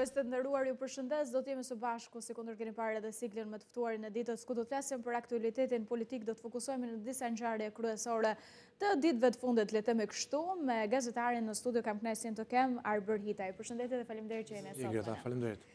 Vëllezër të nderuar, ju përshëndes. Do të jemi së bashku si kundër keni parë edhe siklin me të ftuarin e ditës, ku do të flasim për aktualitetin politik, do të fokusohemi në disa ngjarje kryesore të ditëve të fundit, le të themi kështu. Me gazetarin në studio kam kënaqësinë të kem Arbër Hitaj. Përshëndetje dhe faleminderit që jeni sot. Faleminderit.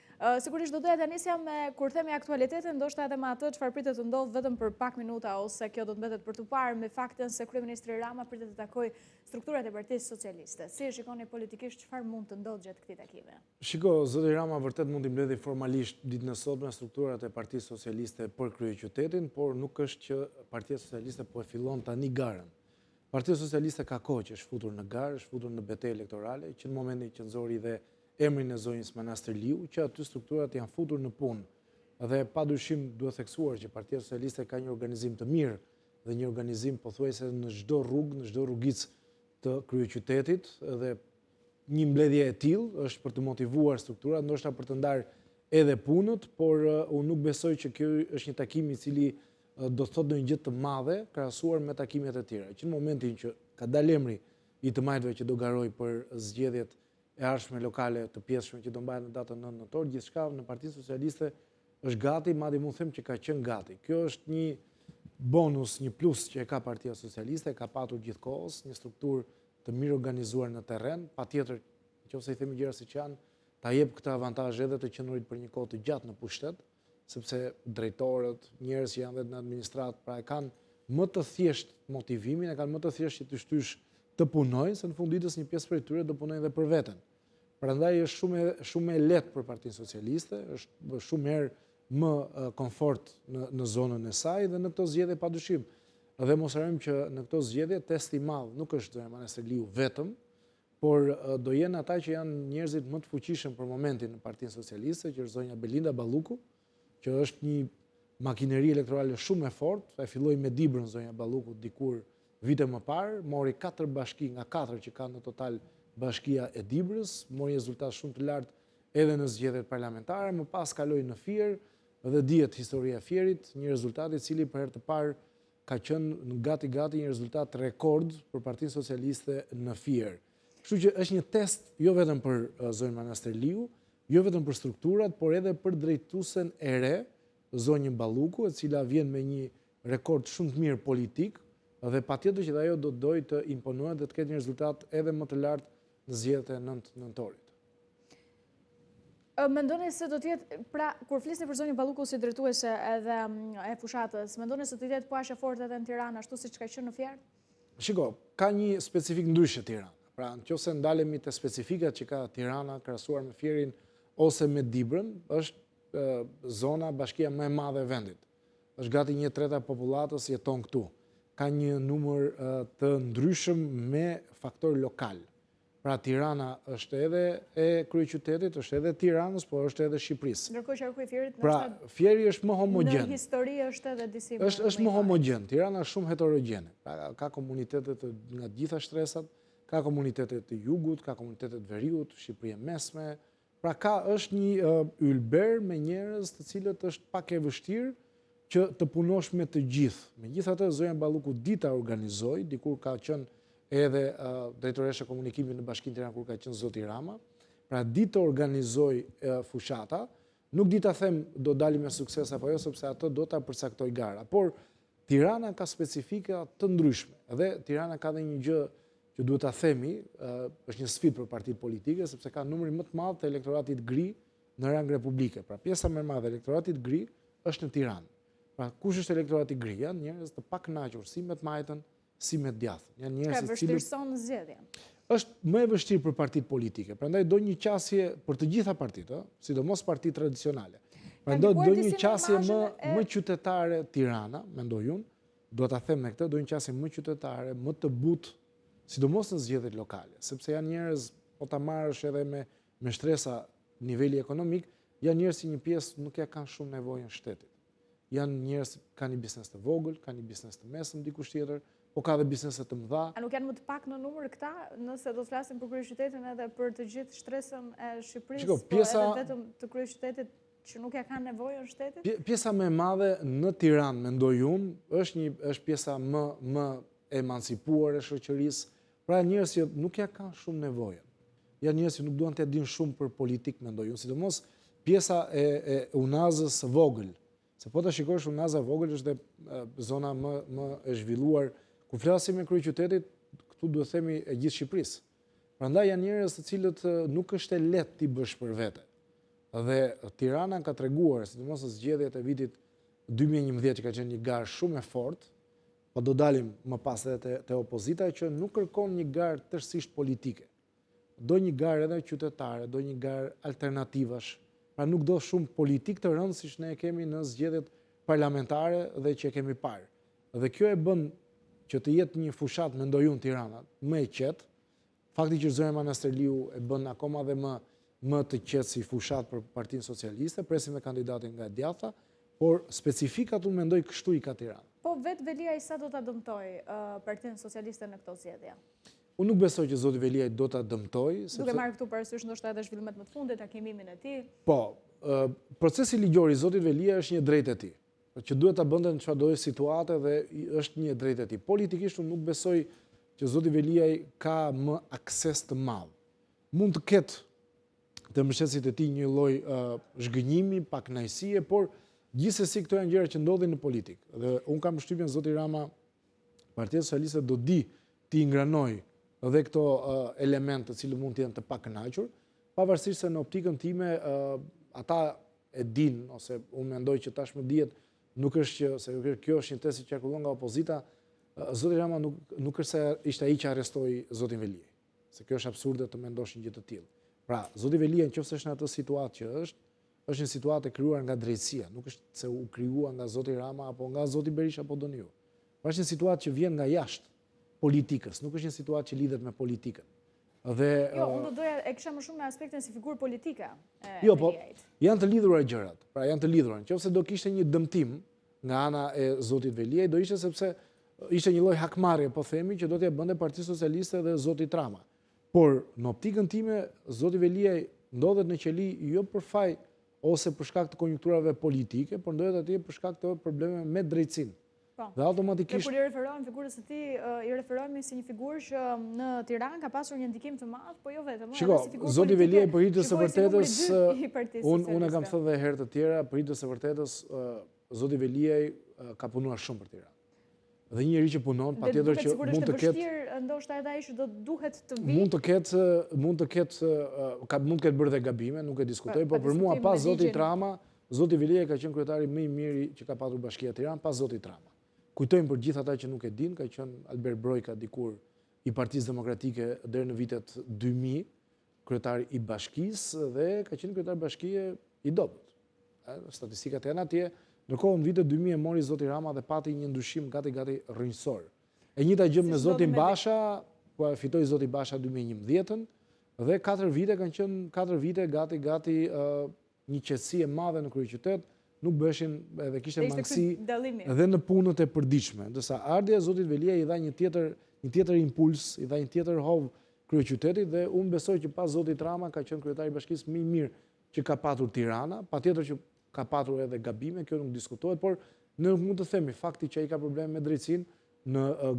Sigurisht do doja ta nisja me kur themi aktualitetin, ndoshta edhe me atë çfarë pritet të ndodh vetëm për pak minuta ose kjo do të mbetet për tu parë, me faktin se kryeministri Rama pritet të takojë strukturat e Partisë Socialiste. Si e shikoni politikisht çfarë mund të ndodhë gjatë këtij takimi? Shiko, zoti Rama vërtet mund t'i mbledhë formalisht ditën e sotme strukturat e Partisë Socialiste për kryeqytetin, por nuk është që Partia Socialiste po e fillon tani garën. Partia Socialiste ka kohë që është futur në garë, është futur në betejë elektorale, që në momentin që nxori dhe emrin e zonjës Manastërliu, që aty strukturat janë futur në punë. Dhe padyshim duhet theksuar që Partia Socialiste ka një organizim të mirë dhe një organizim pothuajse në çdo rrugë, në çdo rrugicë të kryeqytetit, dhe një mbledhje e tillë është për të motivuar strukturat, ndoshta për të ndarë edhe punët, por unë nuk besoj që kjo është një takim i cili do të thotë ndonjë gjë të madhe krahasuar me takimet e tjera. Që në momentin që ka dalë emri i të majtëve që do garoj për zgjedhjet e ardhshme lokale të pjesshme që do mbahen në datën 9 nëntor, gjithçka në Partinë Socialiste është gati, madje mund të them që ka qenë gati. Kjo është një bonus, një plus që e ka Partia Socialiste, ka patur gjithkohës një strukturë të mirë organizuar në terren, patjetër, nëse i themi gjëra siç janë, ta jep këtë avantazh edhe të qenurit për një kohë të gjatë në pushtet, sepse drejtorët, njerëz që janë vetë në administratë, pra e kanë më të thjesht motivimin, e kanë më të thjesht që të shtysh të punojnë, se në fund ditës një pjesë prej tyre do punojnë edhe për veten. Prandaj është shumë e lehtë për Partinë Socialiste, është shumë herë më komfort në zonën e saj dhe në këto zgjedhje padyshim. Dhe mos harrojmë që në këto zgjedhje testi i madh nuk është zonja Manastërliu vetëm, por do jenë ata që janë njerëzit më të fuqishëm për momentin në Partinë Socialiste, që është zonja Belinda Balluku, që është një makineri elektorale shumë e fortë, e filloi me Dibrën zonja Balluku dikur vite më parë, mori 4 bashki nga 4 që ka në total bashkia e Dibrës, mori rezultat shumë të lartë edhe në zgjedhjet parlamentare, më pas kaloi në Fier dhe dihet historia e Fierit, një rezultat i cili për herë të parë ka qenë gati një rezultat rekord për Partinë Socialiste në Fier. Kështu që është një test jo vetëm për zonjën Manastërliu, jo vetëm për strukturat, por edhe për drejtuesen e re, zonjën Balluku, e cila vjen me një rekord shumë të mirë politik, dhe patjetër që ajo do të dojë të imponohet dhe të ketë një rezultat edhe më të lartë në zgjedhjet e 9 nëntorit. Mendoni se do të jetë, pra kur flisni për zonjën Balluku si drejtuese edhe e fushatës, mendoni se do të jetë po aq e fortë edhe në Tiranë ashtu siç ka qenë në Fier? Shiko, ka një specifik ndryshe Tirana. Pra nëse ndalemi te specifikat që ka Tirana krahasuar me Fierin ose me Dibrën, është zona, bashkia më e madhe e vendit. Është gati 1/3 e popullatës jeton këtu. Ka një numër të ndryshëm me faktor lokal. Pra Tirana është edhe e kryeqytetit, është edhe Tiranës, por është edhe Shqipërisë. Ndërkohë që qarku i Fierit pra Fieri është më homogjen. Në histori është edhe disi është më homogjen. Tirana është shumë heterogjene. Pra ka komunitetet nga të gjitha shtresat, ka komunitetet të jugut, ka komunitetet veriut, Shqipëria mesme. Pra është një ylber me njerëz të cilët është pak e vështirë që të punosh me të gjithë. Megjithatë, zonja Balluku dita organizoi, dikur ka qenë edhe drejtoresha komunikimit në Bashkinë Tiranë kur ka qenë zoti Rama. Pra ditë organizoi fushata, nuk di ta them do dali me sukses apo jo, sepse atë do ta përcaktoj gara. Por Tirana ka specifika të ndryshme. Dhe Tirana ka dhe një gjë që duhet ta themi, është një sfidë për partitë politike, sepse ka numrin më të madh të elektoratit gri në rang republike. Pra pjesa më e madhe e elektoratit gri është në Tiranë. Pra kush është elektorati gri? Janë njerëz të pakënaqur si me të majtën, si me të djathtën. Janë njerëz që vështirëson zgjedhjen. Është më e vështirë për partitë politike. Prandaj do një qasje për të gjitha partitë, sidomos partitë tradicionale. Prandaj do një qasje më qytetare Tirana, mendoj unë, do ta them me këtë, do një qasje më qytetare, më të butë, sidomos në zgjedhjet lokale, sepse janë njerëz, po ta marrësh edhe me shtresa niveli ekonomik, janë njerëz që një pjesë nuk ja kanë shumë nevojën shtetit. Janë njerëz kanë një biznes të vogël, kanë një biznes të mesëm dikush tjetër, po ka dhe biznese të mëdha. A nuk janë më të pak në numër këta, nëse do të flasim për kryeqytetin edhe për të gjithë shtresën e Shqipërisë, po edhe vetëm të kryeqytetit që nuk ja kanë nevojën shtetit? Pjesa më e madhe në Tiranë, mendoj unë, është pjesa më emancipuar e shoqërisë, pra njerëz që nuk ja kanë shumë nevojën. janë njerëz që nuk duan të dinë shumë për politikë, mendoj unë, sidomos pjesa e Unazës së vogël. Se po ta shikosh Unaza e vogël është zona më e zhvilluar, ku flasim me kryeqytetit, këtu duhet themi e gjithë Shqipërisë. Prandaj janë njerëz të cilët nuk është e lehtë ti bësh për vete. Dhe Tirana ka treguar, sidomos në zgjedhjet e vitit 2011 që ka qenë një garë shumë e fortë, po do dalim më pas edhe te opozita që nuk kërkon një garë tërësisht politike. Do një garë edhe qytetare, do një garë alternativash, pra nuk do shumë politik të rëndë siç ne e kemi në zgjedhjet parlamentare dhe që e kemi parë. Dhe kjo e bën që të jetë një fushat, mendoj unë, Tirana, më e qetë. Fakti që Zoja Manasterliu e bën akoma dhe më të qetë si fushat për Partinë Socialiste, presim dhe kandidatin nga e djatha, por specifikat unë mendoj kështu i ka Tirana. Po vetë Veliaj sa do ta dëmtoj Partinë Socialiste në këto zgjedhje? Unë nuk besoj që zoti Veliaj do ta dëmtoj. Duke marrë këtu parasysh ndoshta edhe zhvillimet më të fundit, takimimin e tij. Po, procesi ligjor i zotit Veliaj është një drejtë e tij, që duhet ta bënte në çfarëdo situate dhe është një drejtë e tij. Politikisht unë nuk besoj që zoti Veliaj ka më akses të madh. Mund të ketë të mbështetësit e tij një lloj zhgënjimi, pak kënaqësie, por gjithsesi këto janë gjëra që ndodhin në politikë. Dhe unë kam përshtypjen zoti Rama, Partia Socialiste do di të ingranoj dhe këto elemente të cilët mund të jenë të pakënaqur, pavarësisht se në optikën time ata e din, ose unë mendoj që tashmë dihet, nuk është që, se kjo është një test që qarkullon nga opozita, zoti Rama nuk është se ishte ai që arrestoi zotin Veliaj. Se kjo është absurde të mendosh një gjë të tillë. Pra, zoti Veliaj nëse është në atë situatë që është një situatë e krijuar nga drejtësia, nuk është se u krijua nga zoti Rama apo nga zoti Berisha apo doniu. Pra është një situatë që vjen nga jashtë politikës, nuk është një situatë që lidhet me politikën. Dhe jo, unë do doja e kisha më shumë në aspektin si figurë politike. Jo, po janë të lidhura gjërat. Pra janë të lidhura. Nëse do kishte një dëmtim nga ana e zotit Veliaj, do ishte sepse ishte një lloj hakmarrje, po themi, që do t'ia bënte Partia Socialiste dhe zoti Rama. Por në optikën time, zoti Veliaj ndodhet në qeli jo për faj ose për shkak të konjunkturave politike, por ndodhet atje për shkak të problemeve me drejtësinë. Dhe automatikisht... Kur i referohemi figurës së tij, i referohemi si një figurë që në Tiranë ka pasur një ndikim të madh, po jo vetëm, edhe si figurë politike. Zoti Veliaj për hir të së vërtetës, unë kam thënë edhe herë të tjera, për hir të së vërtetës, zoti Veliaj ka punuar shumë për Tiranë. Dhe një njeri që punon, patjetër që mund të ketë, ndoshta edhe ai që do duhet të vi. Mund të ketë bërë dhe gabime, nuk e diskutoj, por për mua pas zotit Rama, zoti Veliaj ka qenë kryetari më i miri që ka patur Bashkia e Tiranës pas zotit Rama. Kujtojmë për gjithë ata që nuk e din, ka qenë Albert Brojka dikur i Partisë Demokratike deri në vitet 2000, kryetari i bashkisë dhe ka qenë kryetari i bashkie i dobët. Statistikat janë atje. Ndërkohë në vitet 2000 e mori zoti Rama dhe pati një ndryshim gati rrënjësor. E njëjta gjë me zotin Basha, ku fitoi zoti Basha 2011-ën dhe 4 vite kanë qenë 4 vite gati një qetësi e madhe në kryeqytet, nuk bëshin edhe kishte mangësi edhe në punët e përditshme. Ndërsa ardhja e zotit Veliaj i dha një tjetër impuls, i dha një tjetër hov kryeqytetit dhe unë besoj që pas zotit Rama ka qenë kryetari i bashkisë më i mirë që ka patur Tirana, patjetër që ka patur edhe gabime, kjo nuk diskutohet, por ne mund të themi fakti që ai ka probleme me drejtsinë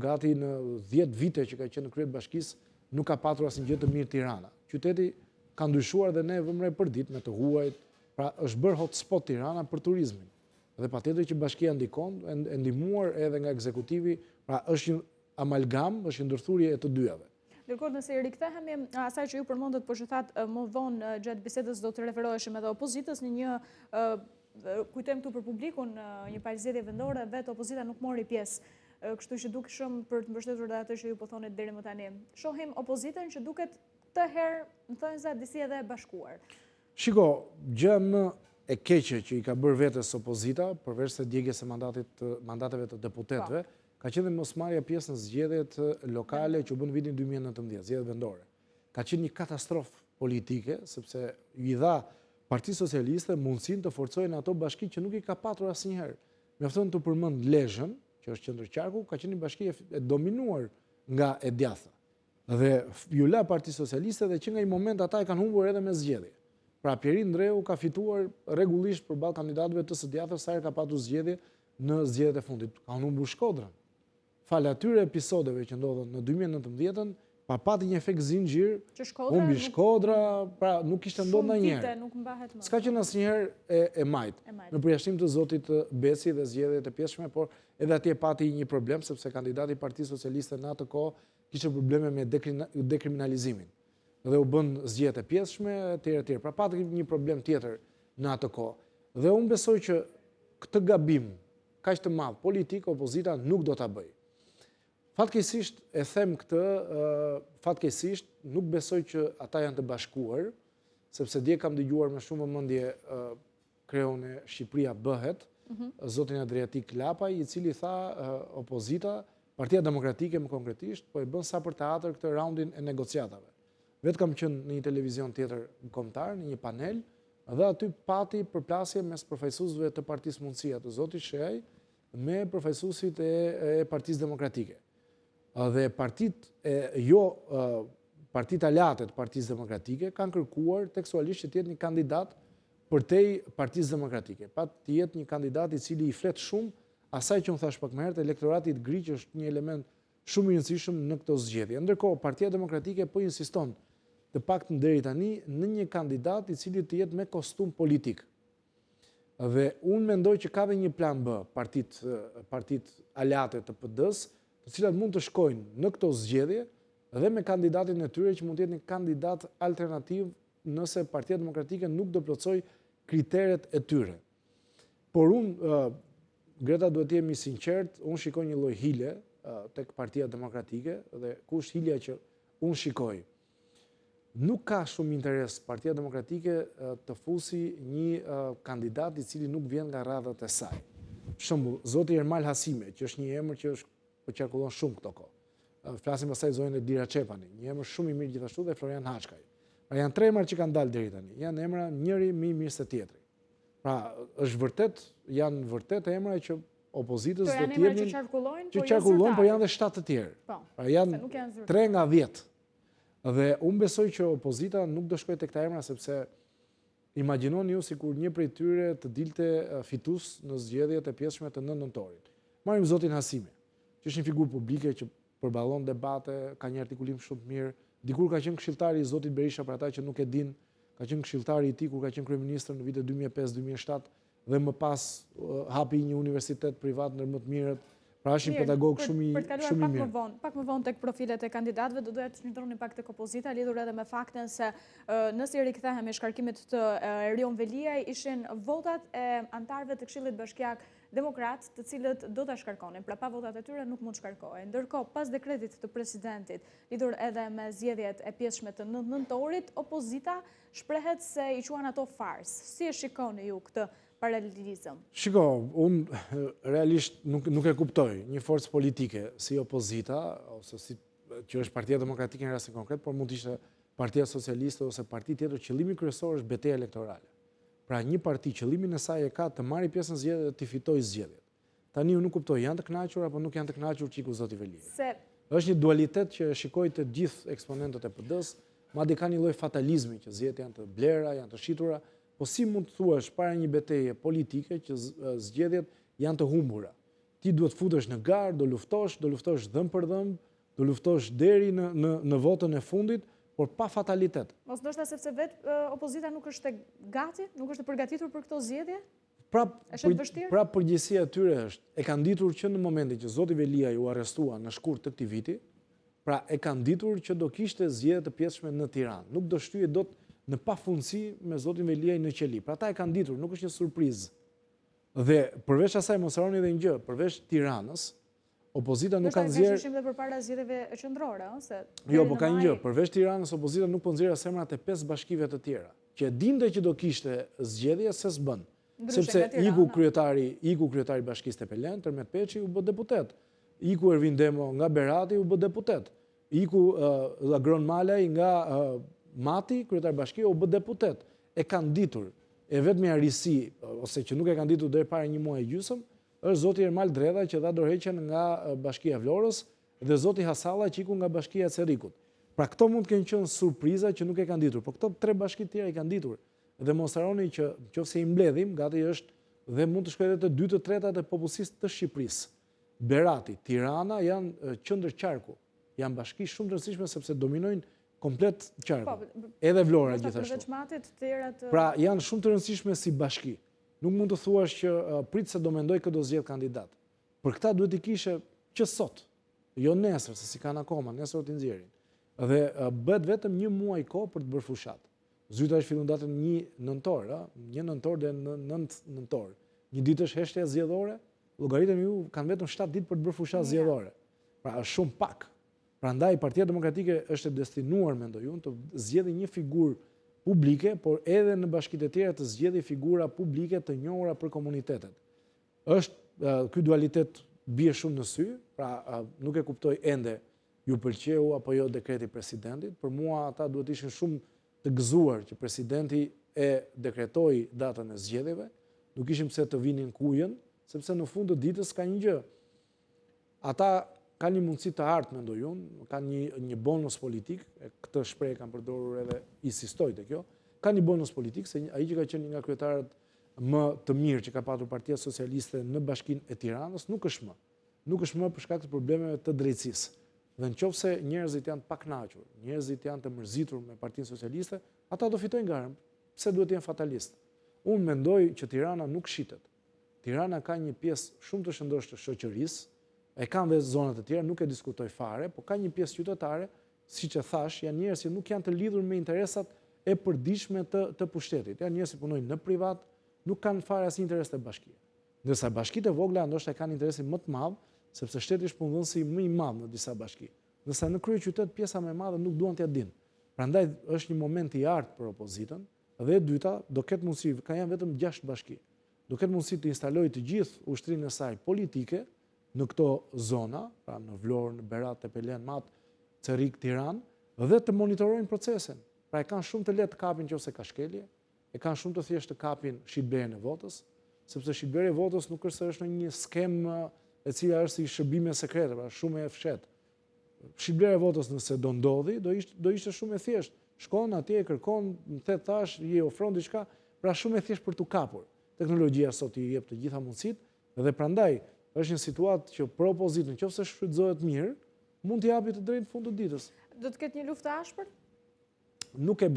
gati në 10 vite që ka qenë në kryet bashkisë, nuk ka patur asnjë gjë të mirë Tirana. Qyteti ka ndryshuar dhe ne vëmë re për ditë me të huajt. Pra është bërë hotspot Tirana për turizmin. Dhe patjetër që bashkia ndikon, e ndihmuar edhe nga ekzekutivi, pra është një amalgam, është një ndërthurje e të dyjave. Ndërkohë nëse i rikthehemi asaj që ju përmendët, por që thatë më vonë gjatë bisedës do të referoheshim edhe opozitës në një kujtojmë këtu për publikun, një palëzjedhje vendore, vetë opozita nuk mori pjesë. Kështu që dukeshëm për të mbështetur edhe atë që ju po thonit deri më tani. Shohim opozitën që duket të herë, më thënë disi edhe bashkuar. Shiko, gjë më e keqe që i ka bërë vetës opozita, përveç se djegjes së mandateve të deputetëve, ka qenë dhe mosmarrja pjesë në zgjedhjet lokale që u bën vitin 2019, zgjedhjet vendore. Ka qenë një katastrofë politike, sepse i dha Partisë Socialiste mundësinë të forcojnë ato bashki që nuk i ka patur asnjëherë. Mjafton të përmend Lezhën, që është qendërqarku, ka qenë një bashki e dominuar nga e djatha. Dhe ju la Partisë Socialiste dhe që nga një moment ata e kanë humbur edhe me zgjedhje. Pra Pjerin Ndreu ka fituar rregullisht përballë kandidatëve të së djathtë sa herë ka patur zgjedhje në zgjedhjet e fundit. Ka humbur Shkodrën. Fal atyre episodeve që ndodhen në 2019-ën, pati një efekt zinxhir, humbi Shkodra, pra nuk ishte ndodhur ndonjëherë. Nuk mbahet më. S'ka qenë asnjëherë e majtë. Në përjashtim të zotit Besi dhe zgjedhjet e pjesshme, por edhe atje pati një problem sepse kandidati i Partisë Socialiste në atë kohë kishte probleme me dekriminalizimin. Dhe u bën zgjedhjet e pjesshme etj. Pra pati një problem tjetër në atë kohë. Dhe unë besoj që këtë gabim kaq të madh politik opozita nuk do ta bëjë. Fatkeqësisht e them këtë, fatkeqësisht nuk besoj që ata janë të bashkuar, sepse dje kam dëgjuar me shumë vëmendje kreun e Shqipëria bëhet, zotin Adriatik Lapaj, i cili tha opozita, Partia Demokratike më konkretisht, po e bën sa për teatr këtë raundin e negociatave. Vetë kam qenë në një televizion tjetër kombëtar, në një panel, dhe aty pati përplasje mes përfaqësuesve të Partisë Mundësia të zotit Sheaj me përfaqësuesit e Partisë Demokratike. Dhe partitë aleate të Partisë Demokratike kanë kërkuar tekstualisht që të jetë një kandidat përtej Partisë Demokratike. Pa të jetë një kandidat i cili i flet shumë asaj që unë thash pak më herët, elektorati i gri që është një element shumë i rëndësishëm në këto zgjedhje. Ndërkohë, Partia Demokratike po insiston të paktën deri tani në një kandidat i cili të jetë me kostum politik. Dhe unë mendoj që ka dhe një plan B, partit aleate të PD-s, të cilat mund të shkojnë në këto zgjedhje dhe me kandidatin e tyre që mund të jetë një kandidat alternativ nëse Partia Demokratike nuk do plotësoj kriteret e tyre. Por unë, Greta, duhet të jemi sinqert, unë shikoj një lloj hile tek Partia Demokratike dhe kush hilja që unë shikoj. Nuk ka shumë interes Partia Demokratike të fusi një kandidat i cili nuk vjen nga radhët e saj. Për shembull, zoti Ermal Hasime, që është një emër që është po qarkullon shumë këto kohë. Flasim pastaj zonën e Dira Çepani, një emër shumë i mirë gjithashtu dhe Florian Haçkaj. Pra janë tre emra që kanë dalë deri tani. Janë emra njëri më i mirë se tjetri. Pra janë vërtet emra që opozitës do të jenë që qarkullojnë, por janë dhe 7 të tjerë. Pra janë 3 nga 10. Dhe unë besoj që opozita nuk do shkojë tek këta emra sepse imagjinoni ju sikur një prej tyre të dilte fitues në zgjedhjet e pjesshme të 9 nëntorit. Marrim zotin Hasime, që është një figurë publike që përballon debate, ka një artikulim shumë të mirë. Dikur ka qenë këshilltari i zotit Berisha për ata që nuk e din, ka qenë këshilltari i tij kur ka qenë kryeministër në vitet 2005-2007 dhe më pas hapi një universitet privat ndër më të mirët. Pra është një pedagog shumë i mirë. Pak më vonë tek profilet e kandidatëve, do doja të shndroni pak tek opozita lidhur edhe me faktin se nëse i rikthehemi shkarkimit të Erion Veliaj, ishin votat e antarëve të Këshillit Bashkiak Demokrat, të cilët do ta shkarkonin. Pra pa votat e tyre nuk mund të shkarkohen. Ndërkohë, pas dekretit të presidentit lidhur edhe me zgjedhjet e pjesshme të 9 nëntorit, opozita shprehet se i quan ato fars. Si e shikoni ju këtë paralelizëm? Shiko, unë realisht nuk e kuptoj një forcë politike si opozita, ose që është Partia Demokratike në rastin konkret, por mund të ishte Partia Socialiste ose parti tjetër, qëllimi kryesor është betejë elektorale. Pra një parti qëllimin e saj e ka të marrë pjesë në zgjedhje dhe të fitojë zgjedhjet. Tani unë nuk kuptoj, janë të kënaqur apo nuk janë të kënaqur çiku zoti Veliaj. Është një dualitet që shikoj të gjithë eksponentët e PD-s, madje ka një lloj fatalizmi që zgjedhjet janë të blera, janë të shitura. Po si mund të thuash para një betejë politike që zgjedhjet janë të humbura? Ti duhet futesh në garë, do luftosh dhëm për dhëm, do luftosh deri në votën e fundit, por pa fatalitet. Mos ndoshta sepse vetë opozita nuk është gati, nuk është e përgatitur për këto zgjedhje? Pra përgjegjësia e tyre është, e kanë ditur që në momentin që zoti Veliaj u arrestua në shkurt të këtij viti, pra e kanë ditur që do kishte zgjedhje të pjesshme në Tiranë. Nuk do shtyje dot në pafundësi me zotin Veliaj në qeli. Pra ta e kanë ditur, nuk është një surprizë. Dhe përveç asaj mos harroni edhe një gjë, përveç Tiranës, opozita nuk kanë nxjerrë. Ishim edhe përpara zgjedhjeve qendrore, ose? Jo, po ka një gjë, përveç Tiranës opozita nuk po nxjerrë emrat e 5 bashkive të tjera, që dinte që do kishte zgjedhje se s'bën. Sepse iku kryetari Bashkisë Tepelen, Tërmet Peçi u bë deputet. Iku Ervin Demo nga Berati u bë deputet. Iku Agron Malaj nga Mati, kryetar bashkie, u bë deputet. E kanë ditur. E vetmi arisi, ose që nuk e kanë ditur deri para një muaji gjysmë, është zoti Ermal Dredha që dha dorëheqjen nga Bashkia e Vlorës dhe zoti Hasalla që iku nga Bashkia e Cerrikut. Pra këto mund të kenë qenë surpriza që nuk e kanë ditur, por këto 3 bashki të tjera i kanë ditur. Dhe mos harroni që nëse i mbledhim, gati është dhe mund të shkojë edhe të 2 të 3 e popullsisë të Shqipërisë. Berati, Tirana janë qendër qarku. janë bashki shumë të rëndësishme sepse dominojnë komplet qarkun, edhe Vlora gjithashtu. Pra janë shumë të rëndësishme si bashki. Nuk mund të thuash që prit se do mendoj këtë do zgjedh kandidat. Për këta duhet i kishe që sot, jo nesër, se si kanë akoma, nesër t'i nxjerrin. Dhe bëhet vetëm 1 muaj kohë për të bërë fushat. Zyrtarisht fillon datën 1 nëntor, 1 nëntor dhe 9 nëntor. Një ditë është heshtja zgjedhore, llogaritën ju kanë vetëm 7 ditë për të bërë fushat zgjedhore. Pra është shumë pak. Prandaj Partia Demokratike është e destinuar, mendoj unë, të zgjedhë një figurë publike, por edhe në bashkitë e tjera të zgjedhë figura publike të njohura për komunitetet. Ky dualitet bie shumë në sy, pra nuk e kuptoj ende ju pëlqeu apo jo dekreti presidentit. Për mua ata duhet ishin shumë të gëzuar që presidenti e dekretoi datën e zgjedhjeve, nuk ishim pse të vinin kujen, sepse në fund të ditës ka një gjë. Ata kanë një mundësi të artë, mendoj unë, kanë një bonus politik, këtë shprehje kanë përdorur edhe insistoj te kjo, ka një bonus politik, se ai që ka qenë një nga kryetarët më të mirë që ka patur Partia Socialiste në Bashkinë e Tiranës, nuk është më. Nuk është më për shkak të problemeve të drejtësisë. Dhe nëse njerëzit janë të pakënaqur, njerëzit janë të mërzitur me Partinë Socialiste, ata do fitojnë garën. Pse duhet të jenë fatalistë? Unë mendoj që Tirana nuk shitet. Tirana ka një pjesë shumë të shëndosh të shoqërisë, e kanë dhe zonat e tjera, nuk e diskutoj fare, por ka një pjesë qytetare, siç e thash, janë njerëz që nuk janë të lidhur me interesat e përditshme të pushtetit. Janë njerëz që punojnë në privat, nuk kanë fare asnjë interes të bashkia. Ndërsa bashkitë e vogla ndoshta kanë interesin më të madh, sepse shteti është punëdhënësi më i madh në disa bashki. Ndërsa në kryeqytet pjesa më e madhe nuk duan t'ia dinë. Prandaj është një moment i artë për opozitën, dhe e dyta do ketë mundësi, ka janë vetëm 6 bashki. Do ketë mundësi të instalojë të gjithë ushtrinë e saj politike në këto zona, pra në Vlorë, në Berat, Tepelen, Mat, Cerrik, Tiranë, dhe të monitorojnë procesin. Pra e kanë shumë të lehtë të kapin nëse ka shkelje, e kanë shumë të thjeshtë të kapin shitblerjen e votës, sepse shitblerja e votës nuk është se është në një skemë e cila është si shërbime sekrete, pra shumë e fshehtë. Shitblerja e votës nëse do ndodhi, do ishte shumë e thjeshtë. Shkon atje, kërkon, më the tash, i ofron diçka, pra shumë e thjeshtë për t'u kapur. Teknologjia sot i jep të gjitha mundësitë dhe prandaj është një situatë që për opozitën, nëse shfrytëzohet mirë, mund t'i japi të drejtë fund të ditës. Do të ketë një luftë të ashpër? Nuk e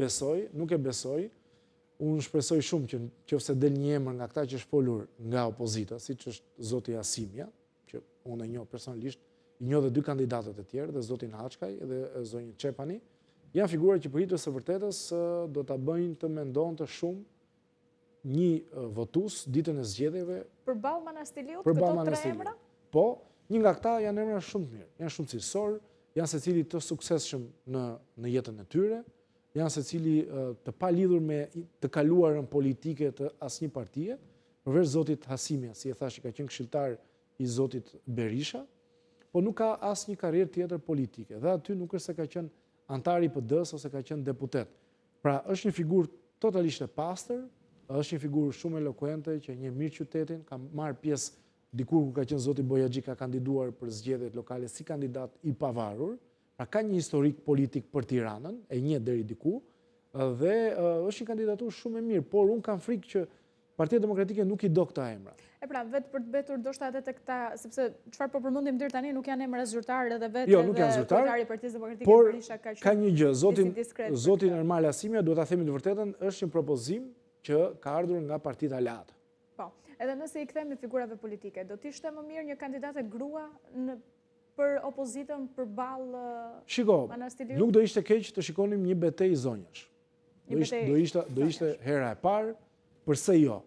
besoj. Unë shpresoj shumë që nëse del një emër nga këta që është folur nga opozita, siç është zoti Asimja, që unë e njoh personalisht, i njoh dhe 2 kandidatët e tjerë, dhe zotin Haçkaj dhe zonjën Çepani, janë figura që për hir të së vërtetës do ta bëjnë të mendonte shumë një votues ditën e zgjedhjeve përballë Manastiliut, këto 3 emra? Po, një nga këta janë emra shumë të mirë, janë shumë cilësor, janë secili të suksesshëm në jetën e tyre, janë secili të pa lidhur me të kaluarën politike të asnjë partie, përveç zotit Hasimja, si e thash, që ka qenë këshilltar i zotit Berisha, po nuk ka asnjë karrierë tjetër politike. Dhe aty nuk është se ka qenë antar i PD-s ose ka qenë deputet. Pra është një figurë totalisht e pastër, është një figurë shumë elokuente që njeh mirë qytetin, ka marrë pjesë dikur kur ka qenë zoti Bojaxhi, ka kandiduar për zgjedhjet lokale si kandidat i pavarur. Pra ka një historik politik për Tiranën, e njeh deri diku, dhe është një kandidaturë shumë e mirë, por unë kam frikë që Partia Demokratike nuk i do këta emra. E pra, vetë për të betur ndoshta edhe tek këta, sepse çfarë po përmendim deri tani nuk janë emra zyrtarë dhe vetë nuk janë zyrtarë, kryetari i Partisë Demokratike por Berisha ka një gjë, zotin Ermal Asimja, duhet ta themi të vërtetën, është një propozim që ka ardhur nga partitë aleate. Po, edhe nëse i kthejmë figurave politike, do të ishte më mirë një kandidate grua për opozitën përballë Manastiliut? Nuk do ishte keq të shikonim një betejë zonjash. Do ishte hera e parë, përse jo.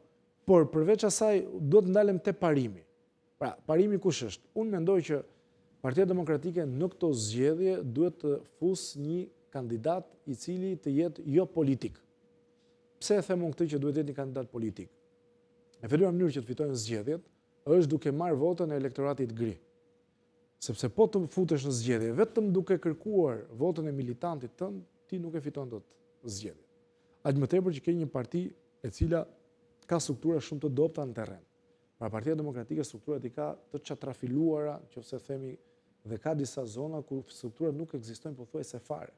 Por përveç asaj do të ndalem te parimi. Pra, parimi kush është? Unë mendoj që Partia Demokratike në këto zgjedhje duhet të fusë një kandidat i cili të jetë jo politik. Pse e them unë këtë që duhet të jetë një kandidat politik? E filluar mënyrë që të fitojnë zgjedhjet është duke marrë votën e elektoratit gri. Sepse po të futesh në zgjedhje, vetëm duke kërkuar votën e militantit tënd, ti nuk e fiton dot zgjedhjen. Aq më tepër që ke një parti e cila ka struktura shumë të dobta në terren. Pra Partia Demokratike strukturat i ka të çatrafiluara, nëse themi, dhe ka disa zona ku strukturat nuk ekzistojnë pothuajse fare.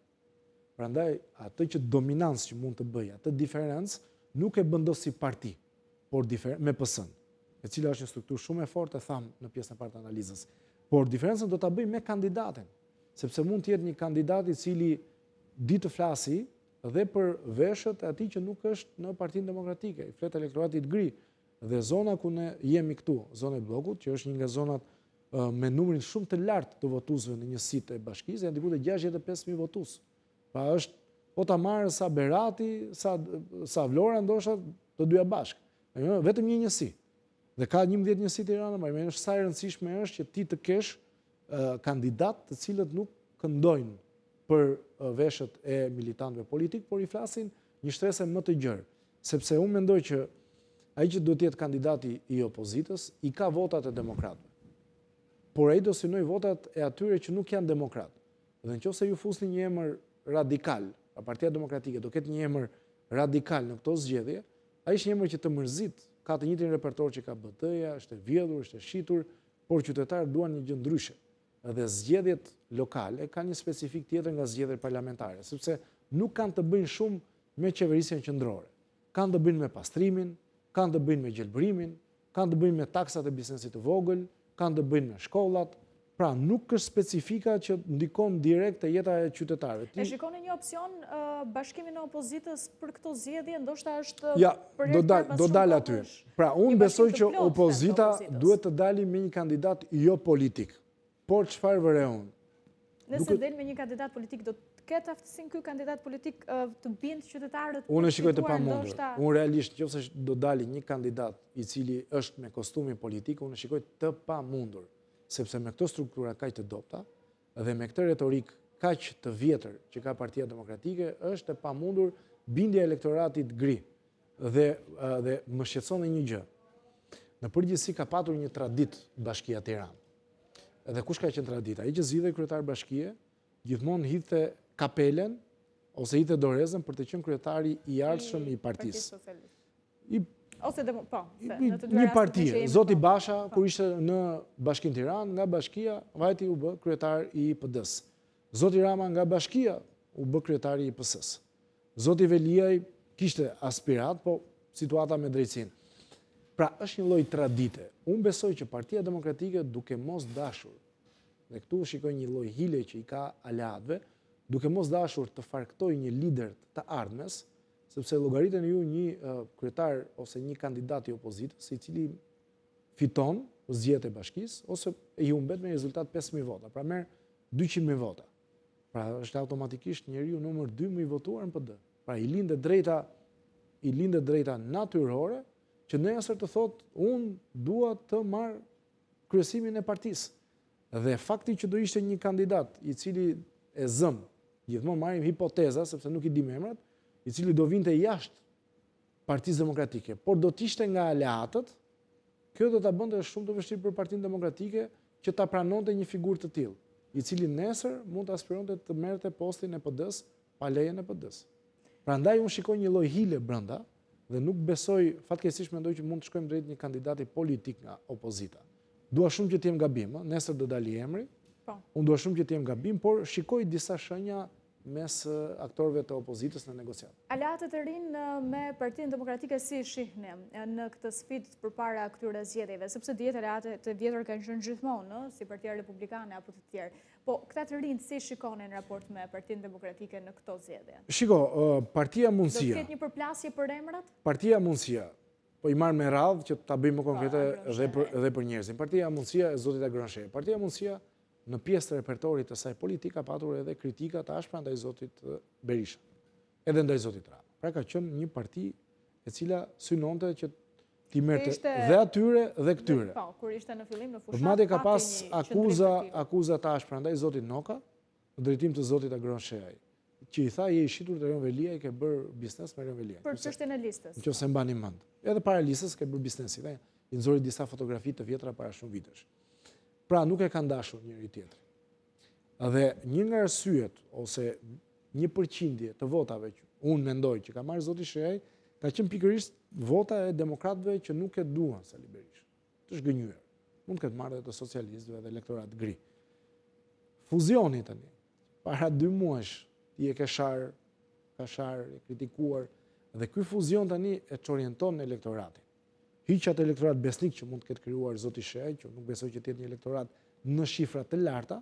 Prandaj atë që dominancë që mund të bëjë, atë diferencë nuk e bën dot si parti, por me PS-n, e cila është një strukturë shumë e fortë, e tham në pjesën e parë të analizës. Por diferencën do ta bëj me kandidatin, sepse mund të jetë një kandidat I cili di të flasi dhe për veshët e atij që nuk është në Partinë Demokratike, I flet elektoratit gri. Dhe zona ku ne jemi këtu, zona e Bllokut, që është një nga zonat me numrin shumë të lartë të votuesve në një sit e bashkisë, janë diku te 65.000 votues. Pra është po ta marrë sa Berati, sa Vlora ndoshta të dyja bashkë. Vetëm një njësi. Dhe ka 11 njësi Tirana, më është sa e rëndësishme është që ti të kesh kandidat të cilët nuk këndojnë për veshët e militantëve politik, por I flasin një shtrese më të gjerë. Sepse unë mendoj që ai që duhet të jetë kandidati I opozitës, I ka votat e demokratëve. Por ai do synoj votat e atyre që nuk janë demokratë. Dhe nëse ju fusni një emër radikal, Partia Demokratike do ketë një emër radikal në këto zgjedhje, ai është një emër që të mërzit, ka të njëjtin repertor që ka BT-ja, është e vjedhur, është e shitur, por qytetarët duan një gjë ndryshe. Dhe zgjedhjet lokale kanë një specifik tjetër nga zgjedhjet parlamentare, sepse nuk kanë të bëjnë shumë me qeverisjen qendrore. Kanë të bëjnë me pastrimin, kanë të bëjnë me gjelbërimin, kanë të bëjnë me taksat e biznesit të vogël, kanë të bëjnë me shkollat, pra nuk është specifika që ndikon direkt te jeta e qytetarëve. E shikoni një opsion bashkimin e opozitës për këto zgjedhje, ndoshta është ja, do dal aty. Pra unë besoj që opozita duhet të dali me një kandidat jo politik. Por çfarë vëre unë? Nëse del me një kandidat politik, do të ketë aftësinë ky kandidat politik të bindë qytetarët? Unë e shikoj të pamundur. Unë realisht, nëse do dali një kandidat I cili është me kostumin politik, unë e shikoj të pamundur, sepse me këto struktura kaq të dobta dhe me këtë retorik kaq të vjetër që ka Partia Demokratike, është e pamundur bindja e elektoratit gri. Dhe më shqetëson një gjë. Në përgjithësi ka patur një traditë Bashkia Tiranë. Edhe kush ka qenë tradita? Ai që zgjidhej kryetar bashkie, gjithmonë hidhte kapelen ose hidhte dorezën për të qenë kryetari I ardhshëm I partisë. Ose një parti, Zoti Basha, kur ishte në Bashkinë Tiranë, nga Bashkia, vajti u bë kryetar I PD-s. Zoti Rama nga Bashkia u bë kryetari I PS-s. Zoti Veliaj kishte aspirat, po situata me drejtsinë. Pra është një lloj tradite. Unë besoj që Partia Demokratike duke mos dashur, dhe këtu shikoj një lloj hile që I ka aleatëve, duke mos dashur të farktoj një lider të ardhmes, sepse llogaritën ju një kryetar ose një kandidat I opozitës, I cili fiton zgjedhjet e bashkisë ose I humbet me rezultat 5.000 vota, pra merr 200.000 vota. Pra është automatikisht njeriu numër 2 më I votuar në PD. Pra I lindet drejta natyrore që nesër të thotë unë dua të marr kryesimin e partisë. Dhe fakti që do ishte një kandidat I cili e zëm, gjithmonë marrim hipoteza sepse nuk I dim emrat, I cili do vinte jashtë Partisë Demokratike, por do të ishte nga aleatët, kjo do ta bënte shumë të vështirë për Partinë Demokratike që ta pranonte një figurë të tillë, I cili nesër mund të aspironte të merrte postin e PD-s pa lejen e PD-s. Prandaj unë shikoj një lloj hile brenda dhe nuk besoj, fatkeqësisht mendoj që mund të shkojmë drejt një kandidati politik nga opozita. Dua shumë që të jem gabim, nesër do dali emri. Unë dua shumë që të jem gabim, por shikoj disa shenja mes aktorëve të opozitës në negociat. Aleatët e rinë me Partinë Demokratike si shihni në këtë sfidë përpara këtyre zgjedhjeve, sepse dihet aleatët e vjetër kanë qenë gjithmonë, si Partia Republikane apo të tjerë. Po këta të rinj si shikonin në raport me Partinë Demokratike në këto zgjedhje? Shiko, Partia Mundësia. Do të ketë një përplasje për emrat? Partia Mundësia. Po I marr me radhë që ta bëjmë më konkrete edhe për njerëzin. Partia Mundësia e zotit Agronshe. Partia Mundësia në pjesë të repertorit të saj politik ka patur edhe kritika të ashpra ndaj zotit Berisha, edhe ndaj zotit Rama. Pra ka qenë një parti e cila synonte që t'i merrte dhe atyre dhe këtyre. Po, kur ishte në fillim në fushat. Madje ka pas akuza të ashpra ndaj zotit Noka, në drejtim të zotit Agronsheaj, që I tha je I shitur te Ron Velia, I ke bërë biznes me Ron Velia. Për çështjen e listës. Nëse mbani mend. Edhe para listës ke bërë biznesi, dhe I nxori disa fotografi të vjetra para shumë vitesh. Pra nuk e kanë dashur njëri tjetrin. Dhe një nga arsyet ose një përqindje të votave që unë mendoj që ka marrë zoti Sheaj, ka qenë pikërisht vota e demokratëve që nuk e duan Sali Berisha. Të shgënjur. Mund të ketë marrë edhe të socialistëve dhe elektorat gri. Fuzioni tani, para 2 muajsh, ti e ke sharë, e kritikuar, dhe ky fuzion tani e çorienton në elektoratin. Hiqat elektorat besnik që mund të ketë krijuar zoti Sheaj, që nuk besoj që të jetë një elektorat në shifra të larta,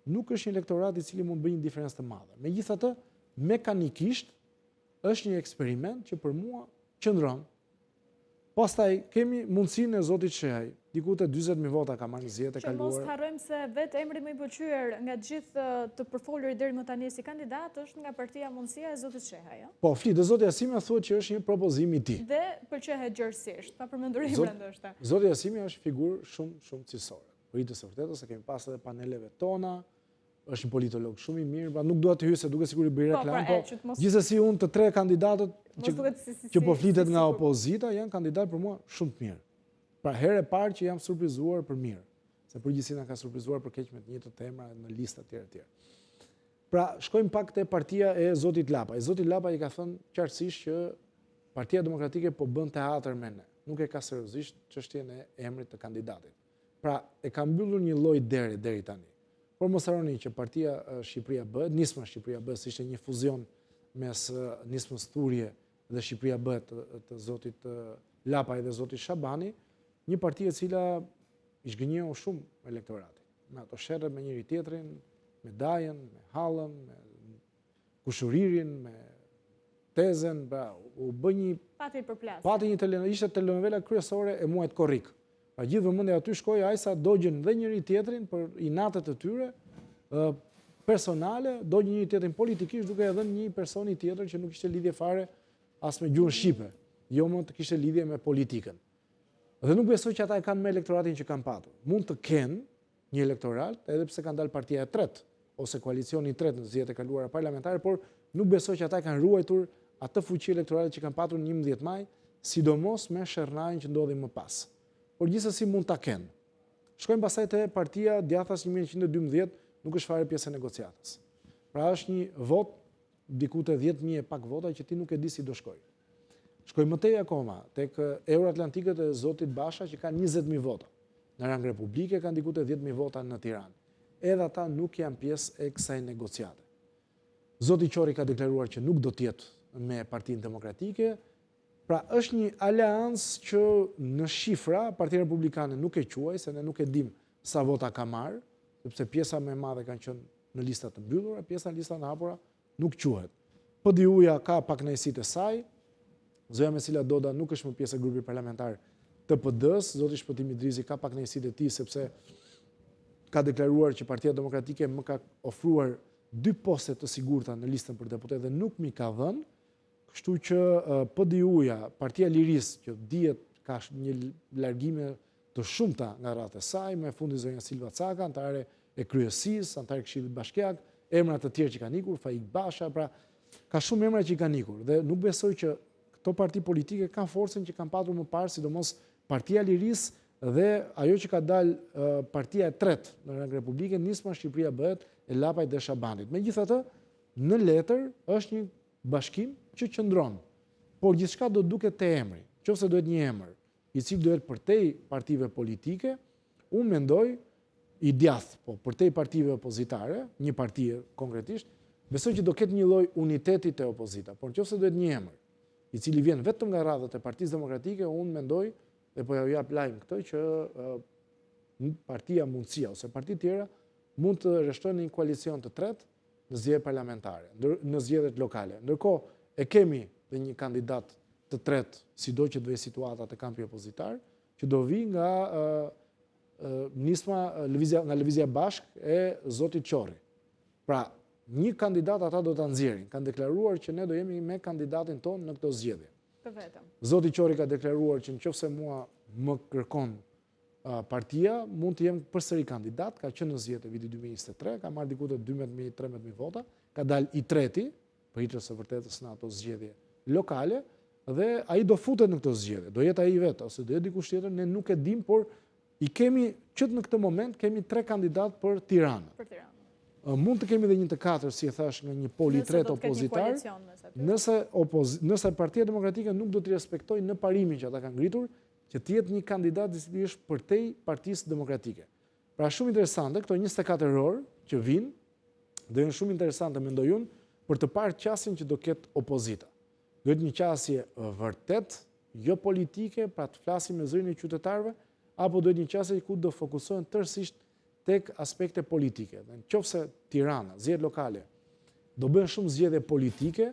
nuk është një elektorat i cili mund bëjë një diferencë të madhe. Megjithatë, mekanikisht është një eksperiment që për mua qëndron. Pastaj kemi mundësinë e zotit Shehaj, diku te 40.000 vota ka marrë në zgjedhjet e kaluara. Që mos harrojmë se vetë emri më i pëlqyer nga të gjithë të përfolurit deri më tani si kandidat është nga partia Mundësia e zotit Shehaj, ja? Po, flitë, zoti Asimi thuhet që është një propozim i tij. Dhe pëlqehet gjërësisht, pa përmendur emra ndoshta. Zoti Asimi është figurë shumë cilësore. Për së vërtetës se kemi pas edhe paneleve tona, është një politolog shumë i mirë, nuk dua të hyj se duke sigur i bëj reklam, po gjithsesi unë të tre kandidatët që po flitet nga opozita janë kandidatë për mua shumë të mirë. Pra herë e parë që jam surprizuar për mirë, se përgjithësi na ka surprizuar për keq me të njëjtët emra në lista të tjera. Pra shkojmë pak te partia e zotit Lapa. Zoti Lapa i ka thënë qartësisht që Partia Demokratike po bën teatr me ne. Nuk e ka seriozisht çështjen e emrit të kandidatit. Pra e ka mbyllur një lloj deri tani. Por mos harroni që partia Shqipëria Bëhet, nisma Shqipëria Bëhet, si ishte një fuzion mes nismës Thurje dhe Shqipëria Bëhet të zotit Lapaj dhe zotit Shabani, një parti e cila i zgënjeu shumë elektoratin. Me ato sherrë me njëri tjetrin, me Dajën, me Hallën, me Kushuririn, me Tezën, u bë një pati një telenovela kryesore e muajit korrik. Pa gjithë vëmendja aty shkoi ajsa dogjën dhe njëri tjetrin për inatet e tyre personale, dogjën njëri tjetrin politikisht duke edhe një personi tjetër që nuk kishte lidhje fare as me gjuhën shqipe, jo më të kishte lidhje me politikën. Dhe nuk besoj që ata e kanë me elektoratin që kanë patur. Mund të kenë një elektorat, edhe pse kanë dalë partia e tretë ose koalicioni i tretë në zgjedhjet e kaluara parlamentare, por nuk besoj që ata kanë ruajtur atë fuqi elektorale që kanë patur në 11 maj, sidomos me sherrnajen që ndodhi më pas. Por gjithsesi mund ta kenë. Shkojmë pastaj te partia Djathtas 1112, nuk është fare pjesë e negociatës. Pra është një vot diku te 10.000 e pak vota që ti nuk e di si do shkojë. Shkojmë më tej akoma tek Euroatlantikët e zotit Basha që kanë 20.000 vota. Në rang republike kanë diku te 10.000 vota në Tiranë. Edhe ata nuk janë pjesë e kësaj negociate. Zoti Qori ka deklaruar që nuk do të jetë me Partinë Demokratike. Pra është një aleancë që në shifra Partia Republikane nuk e quaj, se ne nuk e dim sa vota ka marrë, sepse pjesa më e madhe kanë qenë në lista të mbyllura, pjesa në lista të hapura nuk quhet. PD-ja ka pakënaqësitë e saj. Zoja Mesila Doda nuk është më pjesë e grupit parlamentar të PD-s, zoti Shpëtim Idrizi ka pakënaqësitë e tij sepse ka deklaruar që Partia Demokratike më ka ofruar 2 poste të sigurta në listën për deputet dhe nuk mi ka dhënë. Kështu që PD-ja, Partia Liris, që dihet ka një largime të shumta nga radhët e saj, me fundi zonja Silva Caka, antare e kryesisë, antare e Këshillit Bashkiak, emra të tjerë që kanë ikur, Faik Basha, pra ka shumë emra që kanë ikur dhe nuk besoj që këto parti politike kanë forcën që kanë patur më parë, sidomos Partia Liris dhe ajo që ka dalë partia e tretë në rang republike, nisma Shqipëria Bëhet e Lapaj dhe Shabanit. Megjithatë, në letër është një bashkim që qëndron, por gjithçka do duket te emri. Nëse duhet një emër i cili duhet përtej partive politike, unë mendoj i djathtë, po përtej partive opozitare, një parti konkretisht, besoj që do ketë një lloj uniteti te opozita, por nëse duhet një emër i cili vjen vetëm nga radhët e Partisë Demokratike, unë mendoj dhe po ja jap lajm këtë që Partia Mundësia ose parti tjera mund të rreshtojnë një koalicion të tretë në zgjedhjet parlamentare, në zgjedhjet lokale. Ndërkohë e kemi dhe një kandidat të tretë, sido që të vijë situata te kampi opozitar, që do vi nga nisma nga Lëvizja Bashk e zotit Qorri. Pra, një kandidat ata do ta nxjerrin. Kanë deklaruar që ne do jemi me kandidatin ton në këto zgjedhje. Të vetëm. Zoti Qorri ka deklaruar që nëse mua më kërkon partia, mund të jem përsëri kandidat, ka qenë në zgjedhjet e vitit 2023, ka marrë diku te 12.000-13.000 vota, ka dalë i treti, pritës së vërtetës në ato zgjedhje lokale, dhe ai do futet në këto zgjedhje. Do jetë ai vetë ose do jetë dikush tjetër, ne nuk e dim, por i kemi që në këtë moment kemi 3 kandidat për Tiranë. Për Tiranë. Mund të kemi edhe një të katër, si e thash, nga një pol i tretë opozitar. Nëse Partia Demokratike nuk do të respektojë në parimin që ata kanë ngritur, që të jetë një kandidat i cili është përtej Partisë Demokratike. Pra shumë interesante këto 24 orë që vinë, do jenë shumë interesante mendoj unë për të parë qasjen që do ketë opozita. Do jetë një qasje vërtet, jo politike, pra të flasim me zërin e qytetarëve, apo do jetë një qasje ku do fokusohen tërësisht tek aspekte politike. Në qoftë se Tirana, zgjedhjet lokale, do bën shumë zgjedhje politike,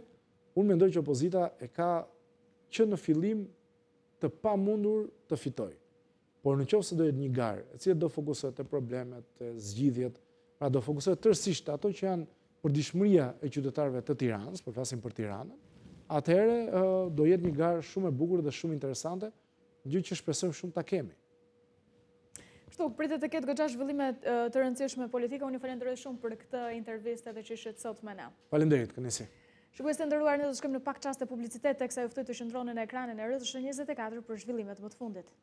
unë mendoj që opozita e ka që në fillim të pamundur të fitojë. Por në qoftë se do jetë një garë, e cila do fokusohet te problemet, te zgjidhjet, pra do fokusohet tërësisht ato që janë përditshmëria e qytetarëve të Tiranës, por flasim për Tiranën, atëherë do jetë një garë shumë e bukur dhe shumë interesante, gjë që shpresojmë shumë ta kemi. Kështu, pritet të ketë goxha zhvillime të rëndësishme politike. Unë ju falenderoj shumë për këtë intervistë edhe që ishit sot me ne. Faleminderit, kënaqësi. Shikues të nderuar, ne do të shkojmë në pak çaste publicitet teksa ju ftoj të qëndroni në ekranin e RTSH 24 për zhvillimet më të fundit.